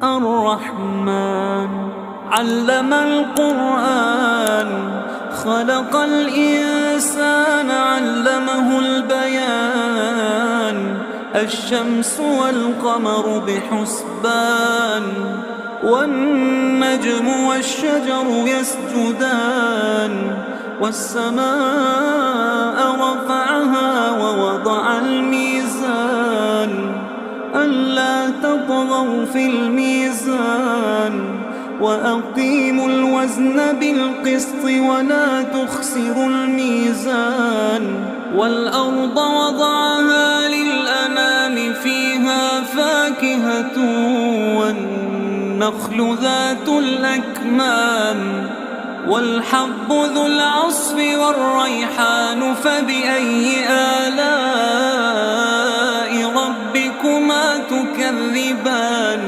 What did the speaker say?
الرحمن علم القرآن خلق الإنسان علمه البيان الشمس والقمر بحسبان والنجم والشجر يسجدان والسماء رفعها ووضع الميزان ألا تطغوا في الميزان وأقيموا الوزن بالقسط ولا تخسروا الميزان والأرض وضعها للأنام فيها فاكهة والنخل ذات الأكمام والحب ذو العصف والريحان فبأي آلاء ربكما تكذبان